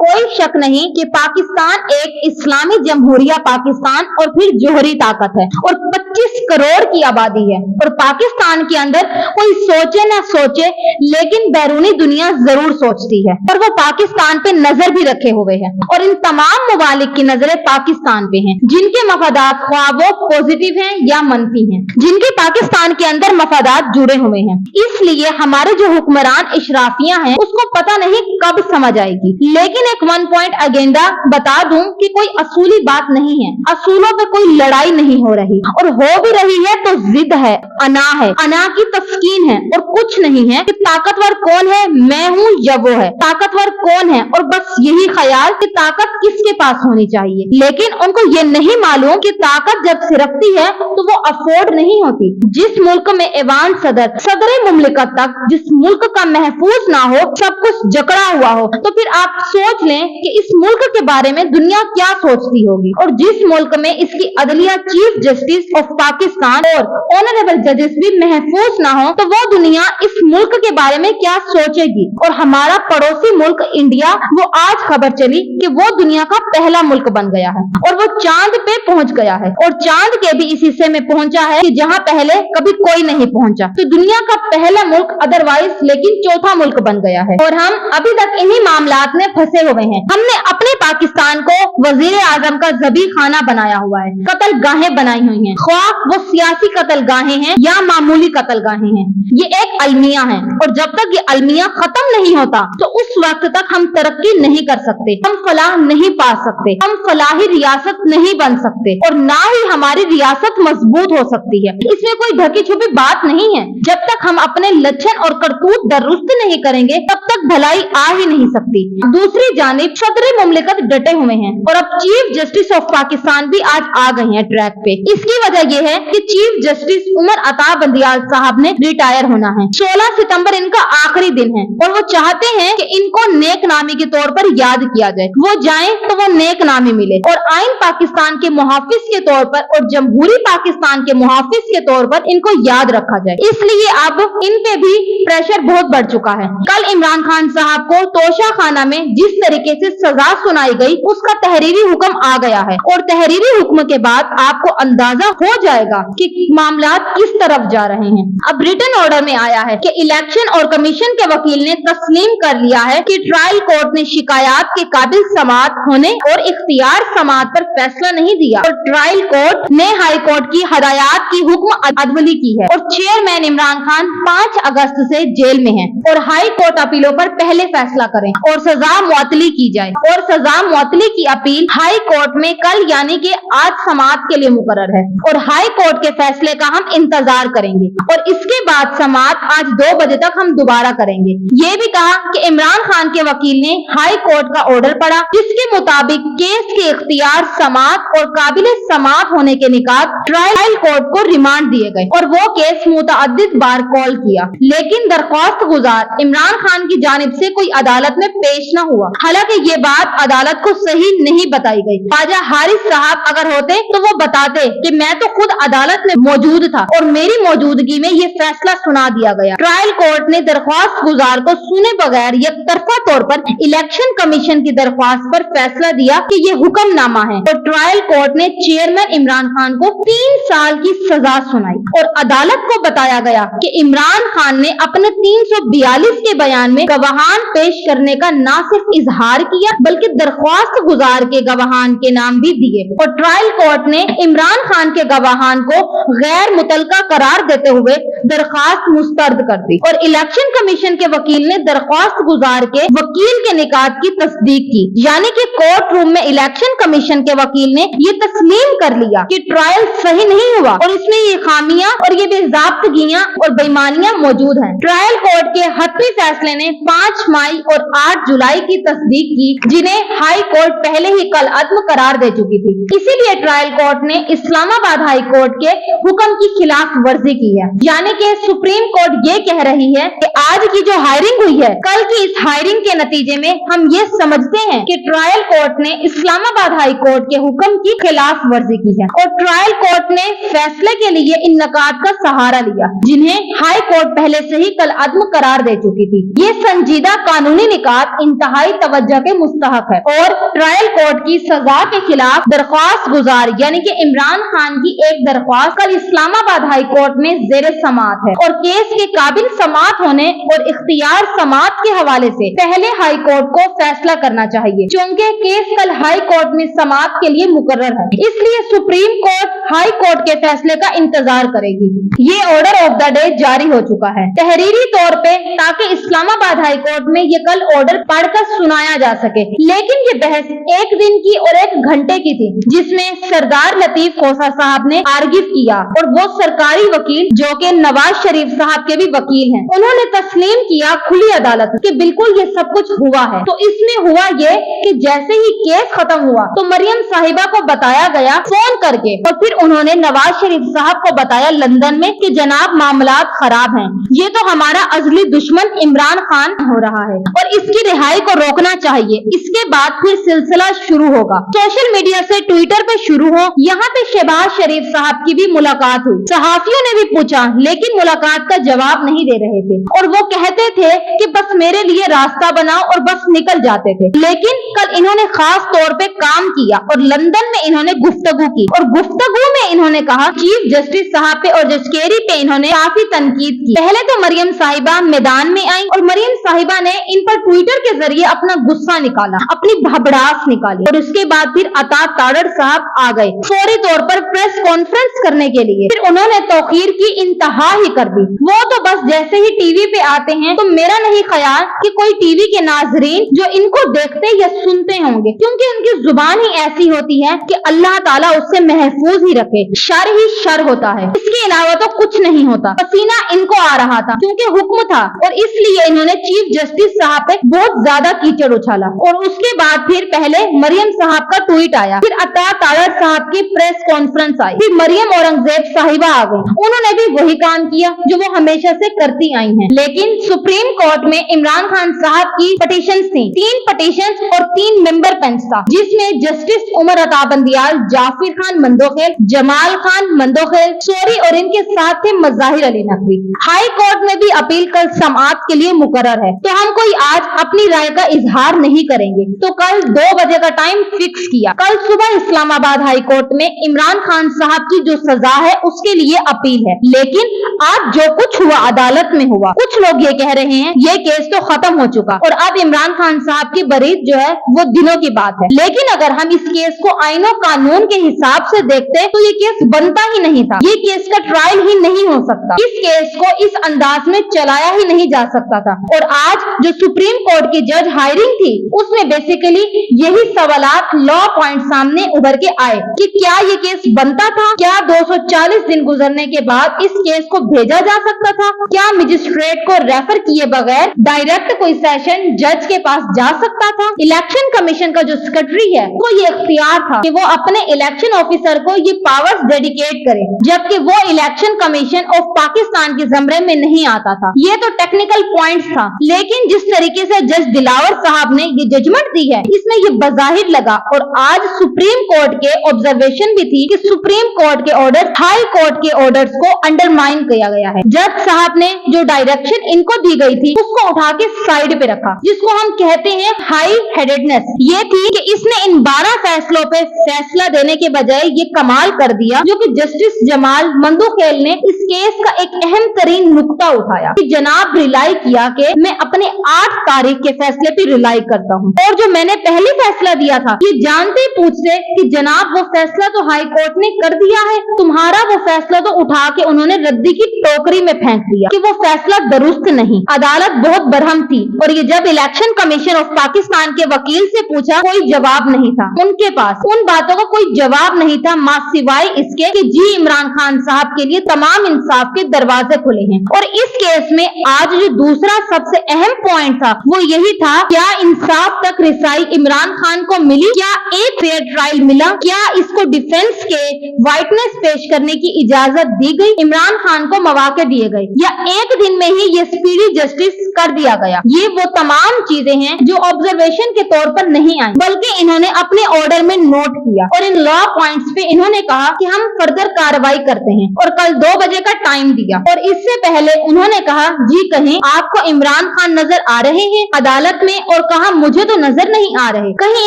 कोई शक नहीं कि पाकिस्तान एक इस्लामी जमहूरिया पाकिस्तान और फिर जोहरी ताकत है और 25 करोड़ की आबादी है और पाकिस्तान के अंदर कोई सोचे ना सोचे लेकिन बैरूनी दुनिया जरूर सोचती है और वो पाकिस्तान पे नजर भी रखे हुए है और इन तमाम मुमालिक की नजरें पाकिस्तान पे हैं, जिनके मफादात ख्वाह वो पॉजिटिव हैं या मनफी हैं, जिनके पाकिस्तान के अंदर मफादात जुड़े हुए हैं। इसलिए हमारे जो हुक्मरान इशराफियां हैं उसको पता नहीं कब समझ आएगी। लेकिन एक 1 पॉइंट एजेंडा बता दूं कि कोई असूली बात नहीं है, असूलों पे कोई लड़ाई नहीं हो रही और हो भी रही है तो जिद है, अना की तस्कीन है और कुछ नहीं है कि ताकतवर कौन है, मैं हूँ या वो है, ताकतवर कौन है और बस यही ख्याल कि ताकत किसके पास होनी चाहिए। लेकिन उनको ये नहीं मालूम कि ताकत जब सिरकती है तो वो अफोर्ड नहीं होती। जिस मुल्क में ऐवान सदर मुमलिकत तक जिस मुल्क का महफूज ना हो, सब कुछ जकड़ा हुआ हो, तो फिर आप सोच लें कि इस मुल्क के बारे में दुनिया क्या सोचती होगी। और जिस मुल्क में इसकी अदलिया चीफ जस्टिस ऑफ पाकिस्तान और ऑनरेबल जजेस भी महफूज ना हो, तो वो दुनिया इस मुल्क के बारे में क्या सोचेगी। और हमारा पड़ोसी मुल्क इंडिया, वो आज खबर चली कि वो दुनिया का पहला मुल्क बन गया है और वो चांद पे पहुंच गया है और चांद के भी इस हिस्से में पहुंचा है कि जहां पहले कभी कोई नहीं पहुंचा। तो दुनिया का पहला मुल्क अदरवाइज लेकिन चौथा मुल्क बन गया है और हम अभी तक इन्हीं मामलात में फंसे हुए हैं। हमने अपने पाकिस्तान को वजीर आजम का ज़बी खाना बनाया हुआ है, कत्ल गाहें बनाई हुई हैं, ख्वाह वो सियासी कत्ल गाहें हैं या मामूली कत्ल गाहें हैं। ये एक अलमिया है और जब तक ये अलमिया खत्म नहीं होता तो उस वक्त तक हम तरक्की नहीं कर सकते, हम फलाह नहीं पा सकते, हम फलाही रियासत नहीं बन सकते और ना ही हमारी रियासत मजबूत हो सकती है। इसमें कोई ढकी छुपी बात नहीं है। जब तक हम अपने लक्षण और करतूत दुरुस्त नहीं करेंगे तब तक भलाई आ ही नहीं सकती। दूसरी जानिब सदर मुमलिकत डटे हुए हैं और अब चीफ जस्टिस ऑफ पाकिस्तान भी आज आ गए हैं ट्रैक पे। इसकी वजह यह है कि चीफ जस्टिस उमर अता बंदियाल साहब ने रिटायर होना है। 16 सितंबर इनका आखिरी दिन है और वो चाहते हैं कि इनको नेक नामी के तौर पर याद किया जाए, वो जाएं तो वो नेक नामी मिले और आइन पाकिस्तान के मुहाफिज के तौर पर और जमहूरी पाकिस्तान के मुहाफिज के तौर पर इनको याद रखा जाए। इसलिए अब इन पे भी प्रेशर बहुत बढ़ चुका है। कल इमरान खान साहब को तोशा खाना में जिस तरीके से सजा सुनाई गई उसका तहरीरी हुक्म आ गया है और तहरीरी हुक्म के बाद आपको अंदाजा हो जाएगा कि मामलात किस तरफ जा रहे हैं। अब रिटन ऑर्डर में आया है कि इलेक्शन और कमीशन के वकील ने तस्लीम कर लिया है कि ट्रायल कोर्ट ने शिकायत के काबिल समाअत होने और इख्तियार समाअत पर फैसला नहीं दिया और ट्रायल कोर्ट ने हाई कोर्ट की हदायत की हुक्म अदवली की है और चेयरमैन इमरान खान 5 अगस्त से जेल में हैं और हाई कोर्ट अपीलों पर पहले फैसला करें और सजा मुअत्तली की जाए और सजा मुअत्तली की अपील हाई कोर्ट में कल यानी कि आज समाअत के लिए मुकर्रर है और हाई कोर्ट के फैसले का हम इंतजार करेंगे और इसके बाद समाअत आज 2 बजे तक हम दोबारा करेंगे। ये भी कहा कि इमरान खान के वकील ने हाई कोर्ट का ऑर्डर पढ़ा जिसके मुताबिक केस के इख्तियार समाअत और काबिले समाअत होने के निकात ट्रायल कोर्ट को रिमांड दिए गए और वो केस मुतअद्दिद बार कॉल किया, लेकिन दरख्वास्त गुजार इमरान खान की जानिब से कोई अदालत में पेश न हुआ। हालांकि ये बात अदालत को सही नहीं बताई गई। ख्वाजा हारिस साहब अगर होते तो वो बताते कि मैं तो खुद अदालत में मौजूद था और मेरी मौजूदगी में ये फैसला सुना दिया गया। ट्रायल कोर्ट ने दरख्वास्त गुजार को सुने बगैर यकतरफा तौर पर इलेक्शन कमीशन की दरख्वास्त पर फैसला दिया कि ये हुक्मनामा है और ट्रायल कोर्ट ने चेयरमैन इमरान खान को 3 साल की सजा सुनाई और अदालत को बताया गया कि इमरान खान ने अपने 342 के बयान में गवाहान पेश करने का न सिर्फ इजहार किया बल्कि दरख्वास्त गुजार के गवाहान के नाम भी दिए और ट्रायल कोर्ट ने इमरान खान के गवाहान को गैर मुतलका करार देते हुए दरख्वास्त मुस्तरद कर दी और इलेक्शन कमीशन के वकील ने दरख्वास्त गुजार के वकील के निकात की तस्दीक की, यानी कि कोर्ट रूम में इलेक्शन कमीशन के वकील ने ये तस्लीम कर लिया कि ट्रायल सही नहीं हुआ और इसमें ये खामियां और ये बेज़ाब्तगियां और बेईमानियां मौजूद हैं। ट्रायल कोर्ट के हतमी फैसले ने 5 मई और 8 जुलाई की तस्दीक की, जिन्हें हाई कोर्ट पहले ही कल अदम करार दे चुकी थी। इसीलिए ट्रायल कोर्ट ने इस्लामाबाद हाई हाई कोर्ट के हुक्म की खिलाफ वर्जी की है। यानी कि सुप्रीम कोर्ट ये कह रही है कि आज की जो हायरिंग हुई है, कल की इस हायरिंग के नतीजे में हम ये समझते हैं कि ट्रायल कोर्ट ने इस्लामाबाद हाई कोर्ट के हुक्म की खिलाफ वर्जी की है और ट्रायल कोर्ट ने फैसले के लिए इन नकात का सहारा लिया जिन्हें हाई कोर्ट पहले से ही कल अदम करार दे चुकी थी। ये संजीदा कानूनी निकात इंतहाई तवज्जो के मुस्तहक है और ट्रायल कोर्ट की सजा के खिलाफ दरख्वास्त गुजार यानी कि इमरान खान की एक दरख्वास्त कल इस्लामाबाद हाई कोर्ट में ज़ेरे समाअत है और केस के काबिल समाअत होने और इख्तियार समाअत के हवाले से पहले हाई कोर्ट को फैसला करना चाहिए। चूंकि केस कल हाई कोर्ट में समाअत के लिए मुकर्रर है, इसलिए सुप्रीम कोर्ट हाई कोर्ट के फैसले का इंतजार करेगी। ये ऑर्डर ऑफ द डे जारी हो चुका है तहरीरी तौर पे, ताकि इस्लामाबाद हाई कोर्ट में ये कल ऑर्डर पढ़कर सुनाया जा सके। लेकिन ये बहस एक दिन की और एक घंटे की थी, जिसमें सरदार लतीफ खोसा साहब ने आर्गिव किया और वो सरकारी वकील जो कि नवाज शरीफ साहब के भी वकील हैं, उन्होंने तस्लीम किया खुली अदालत कि बिल्कुल ये सब कुछ हुआ है। तो इसमें हुआ ये कि जैसे ही केस खत्म हुआ तो मरियम साहिबा को बताया गया फोन करके और फिर उन्होंने नवाज शरीफ साहब को बताया लंदन में कि जनाब मामलात खराब हैं, ये तो हमारा अजली दुश्मन इमरान खान हो रहा है और इसकी रिहाई को रोकना चाहिए। इसके बाद फिर सिलसिला शुरू होगा, सोशल मीडिया से ट्विटर पे शुरू हो। यहाँ पे शहबाज शरीफ साहब की भी मुलाकात हुई, सहाफियों ने भी पूछा लेकिन मुलाकात का जवाब नहीं दे रहे थे और वो कहते थे कि बस मेरे लिए रास्ता बनाओ और बस निकल जाते थे। लेकिन कल इन्होंने खास तौर पे काम किया और लंदन में इन्होंने गुफ्तगू की और गुफ्तगू में इन्होंने कहा चीफ जस्टिस साहब पे और जज केरी पे इन्होंने काफी तनकीद की। पहले तो मरियम साहिबा मैदान में आई और मरियम साहिबा ने इन पर ट्विटर के जरिए अपना गुस्सा निकाला, अपनी भबड़ास निकाली और उसके बाद फिर अता ताड़ड़ साहब आ गए फौरी तौर पर प्रेस कॉन्फ्रेंस करने के लिए। फिर उन्होंने तौखीर की इंतहा ही कर दी। वो तो बस जैसे ही टीवी पे आते हैं तो मेरा नहीं ख्याल कि कोई टीवी के नाजरीन जो इनको देखते या सुनते होंगे, क्योंकि उनकी जुबान ही ऐसी होती है कि अल्लाह ताला उससे महफूज ही रखे, शर ही शर होता है, इसके अलावा तो कुछ नहीं होता। पसीना इनको आ रहा था क्योंकि हुक्म था और इसलिए इन्होंने चीफ जस्टिस साहब पे बहुत ज्यादा कीचड़ उछाला और उसके बाद फिर पहले मरियम साहब का ट्वीट आया, फिर अता ताड़ड़ साहब की प्रेस कॉन्फ्रेंस आई, फिर मरियम औरंगजेब साहिबा आ गई। उन्होंने भी वही काम किया जो वो हमेशा से करती आई हैं। लेकिन सुप्रीम कोर्ट में इमरान खान साहब की पटिशंस थी, 3 पटिशंस और 3 मेंबर बेंच था, जिसमें जस्टिस उमर अता बंदियाल, जाफिर खान मंदोखेल, जमाल खान मंदोखेल, सोरी और इनके साथ थे मज़ाहिर अली नकवी। हाई कोर्ट में भी अपील कल समाअत के लिए मुकर्रर है, तो हम कोई आज अपनी राय का इजहार नहीं करेंगे, तो कल 2 बजे का टाइम फिक्स किया। कल सुबह इस्लामाबाद हाई कोर्ट में इमरान खान साहब की जो सजा है उसके लिए अपील है। लेकिन आज जो कुछ हुआ अदालत में हुआ, कुछ लोग ये कह रहे हैं ये केस तो खत्म हो चुका और अब इमरान खान साहब की बरीत जो है वो दिनों की बात है। लेकिन अगर हम इस केस को आईनो कानून के हिसाब से देखते तो ये केस बनता ही नहीं था, ये केस का ट्रायल ही नहीं हो सकता, इस केस को इस अंदाज में चलाया ही नहीं जा सकता था। और आज जो सुप्रीम कोर्ट की जज हायरिंग थी उसमें बेसिकली यही सवालात लॉ पॉइंट सामने उभर के आए कि क्या ये केस बनता था, क्या 240 दिन गुजरने के बाद इस केस को भेजा जा सकता था, क्या मजिस्ट्रेट को रेफर किए बगैर डायरेक्ट कोई सेशन जज के पास जा सकता था। इलेक्शन कमीशन का जो सेक्रेटरी है वो ये इख्तियार था कि वो अपने इलेक्शन ऑफिसर को ये पावर्स डेडिकेट करे, जबकि वो इलेक्शन कमीशन ऑफ पाकिस्तान के ज़मरे में नहीं आता था। ये तो टेक्निकल पॉइंट्स था, लेकिन जिस तरीके से जज दिलावर साहब ने ये जजमेंट दी है इसमें ये बज़ाहिर लगा और आज सुप्रीम कोर्ट के ऑब्जर्वेशन भी थी कि सुप्रीम कोर्ट के ऑर्डर हाई कोर्ट के ऑर्डर्स को अंडरमाइन किया गया है। जज साहब ने जो डायरेक्शन इनको दी गई थी उसको उठा के साइड पे रखा, जिसको हम कहते हैं हाई हेडेडनेस। ये थी कि इसने इन 12 फैसलों पे फैसला देने के बजाय ये कमाल कर दिया जो कि जस्टिस जमाल मंदोखेल ने इस केस का एक अहम तरीन नुक्ता उठाया कि जनाब रिलाई किया कि मैं अपने 8 तारीख के फैसले पे रिलाई करता हूँ और जो मैंने पहले फैसला दिया था ये जानते पूछते कि जनाब वो फैसला तो हाई कोर्ट ने कर दिया है, तुम्हारा वो फैसला तो उठा के उन्होंने रद्दी की टोकरी में फेंक दिया कि वो फैसला दुरुस्त नहीं। अदालत बहुत बरहम थी और ये जब इलेक्शन कमीशन ऑफ पाकिस्तान के वकील से पूछा कोई जवाब नहीं था उनके पास, उन बातों का कोई जवाब नहीं था सिवाय इसके कि जी इमरान खान साहब के लिए तमाम इंसाफ के दरवाजे खुले हैं। और इस केस में आज जो दूसरा सबसे अहम पॉइंट था वो यही था, क्या इंसाफ तक रिसाई इमरान खान को मिली, क्या एक फेयर ट्रायल मिला, क्या इसको डिफेंस के वाइटनेस पेश करने की इजाजत दी गई, इमरान खान को मौके दिए गए, या एक दिन में ही ये स्पीडी जस्टिस कर दिया गया। ये वो तमाम चीजें हैं जो ऑब्जर्वेशन के तौर पर नहीं आई, बल्कि इन्होंने अपने ऑर्डर में नोट किया और इन लॉ पॉइंट्स पे इन्होंने कहा कि हम फर्दर कार्रवाई करते हैं और कल 2 बजे का टाइम दिया। और इससे पहले उन्होंने कहा, जी कहीं आपको इमरान खान नजर आ रहे हैं अदालत में? और कहा, मुझे तो नजर नहीं आ रहे, कहीं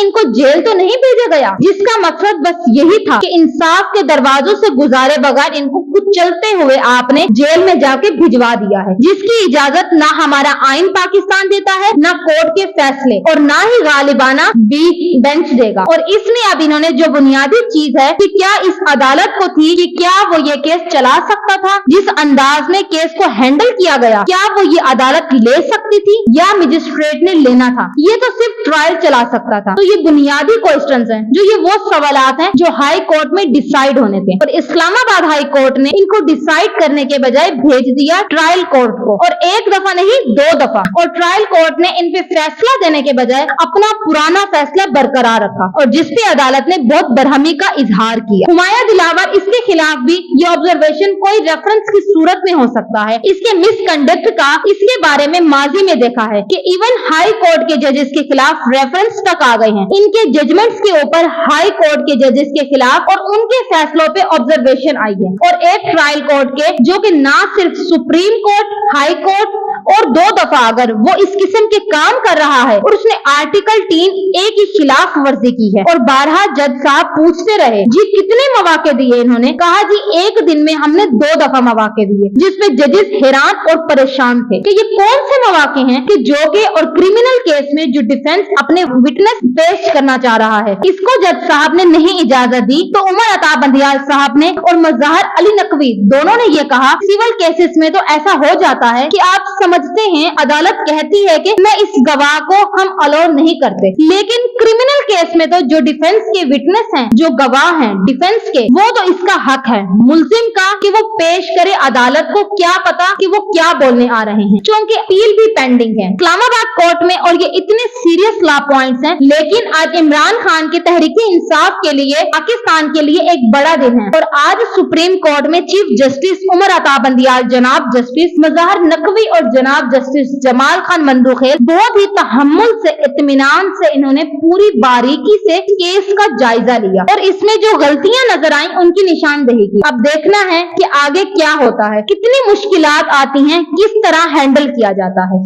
इनको जेल तो नहीं भेजा गया? जिसका मकसद बस यही था कि इंसाफ के दरवाजों से गुजारे बगैर इनको कुछ चलते हुए आपने जेल में जाके भिजवा दिया है, जिसकी इजाजत ना हमारा आइन पाकिस्तान देता है, ना कोर्ट के फैसले, और ना ही गालिबाना बेंच देगा। और इसमें अब इन्होंने जो बुनियादी चीज है कि क्या इस अदालत को थी कि क्या वो ये केस चला सकता था, जिस अंदाज में केस को हैंडल किया गया, क्या वो ये अदालत ले सकती थी या मजिस्ट्रेट ने लेना था? ये तो सिर्फ ट्रायल चला सकता था। तो ये बुनियादी क्वेश्चंस हैं, जो ये वो सवालात हैं जो हाई कोर्ट में डिसाइड होने थे, और इस्लामाबाद हाई कोर्ट ने इनको डिसाइड करने के बजाय भेज दिया ट्रायल कोर्ट को, और एक दफा नहीं 2 दफा। और ट्रायल कोर्ट ने इन पे फैसला देने के बजाय अपना पुराना फैसला बरकरार रखा, और जिसपे अदालत ने बहुत बरहमी का इजहार किया। हुमायूं दिलावर, इसके खिलाफ भी ये ऑब्जर्वेशन कोई रेफरेंस की सूरत में हो सकता है। इसके मिसकंडक्ट का इसके बारे में माजी में देखा है कि इवन हाई कोर्ट के जजेस के खिलाफ रेफरेंस तक आ गए हैं, इनके जजमेंट्स के ऊपर हाई कोर्ट के जजेस के खिलाफ और उनके फैसलों पे ऑब्जर्वेशन आई है। और एक ट्रायल कोर्ट के, जो कि ना सिर्फ सुप्रीम कोर्ट, हाई कोर्ट और 2 दफा अगर वो इस किस्म के काम कर रहा है और उसने आर्टिकल 3A की खिलाफ वर्जी की है, और 12 जज साहब पूछते रहे, जी कितने मौके दिए? इन्होंने कहा, जी एक दिन में हमने 2 दफा मौके दिए, जिसपे जजेस हैरान और परेशान थे कि ये कौन से मौके हैं कि जोगे और क्रिमिनल केस में जो डिफेंस अपने विटनेस पेश करना चाह रहा है, इसको जज साहब ने नहीं इजाजत दी। तो उमर अता बंदियाल साहब ने और मज़हर अली नकवी दोनों ने ये कहा, सिविल केसेस में तो ऐसा हो जाता है कि आप समझते हैं अदालत कहती है कि मैं इस गवाह को हम अलाउ नहीं करते, लेकिन क्रिमिनल केस में तो जो डिफेंस के विटनेस हैं, जो गवाह हैं डिफेंस के, वो तो इसका हक है मुल्जिम का कि वो पेश करे अदालत को, क्या पता कि वो क्या बोलने आ रहे हैं, क्योंकि अपील भी पेंडिंग है इस्लामाबाद कोर्ट में। और ये इतने सीरियस लॉ पॉइंट्स हैं, लेकिन आज इमरान खान के तहरीक इंसाफ के लिए, पाकिस्तान के लिए एक बड़ा दिन है। और आज सुप्रीम कोर्ट में चीफ जस्टिस उमर अता बंदियाल, जनाब जस्टिस मज़हर नकवी और जनाब जस्टिस जमाल खान मंदुखेल बहुत ही तहम्मुल से, इत्मीनान से इन्होंने पूरी बारीकी से केस का जायजा लिया, और इसमें जो गलतियां नजर आई उनकी निशानदेही की। अब देखना है कि आगे क्या होता है, कितनी मुश्किलात आती हैं, किस तरह हैंडल किया जाता है।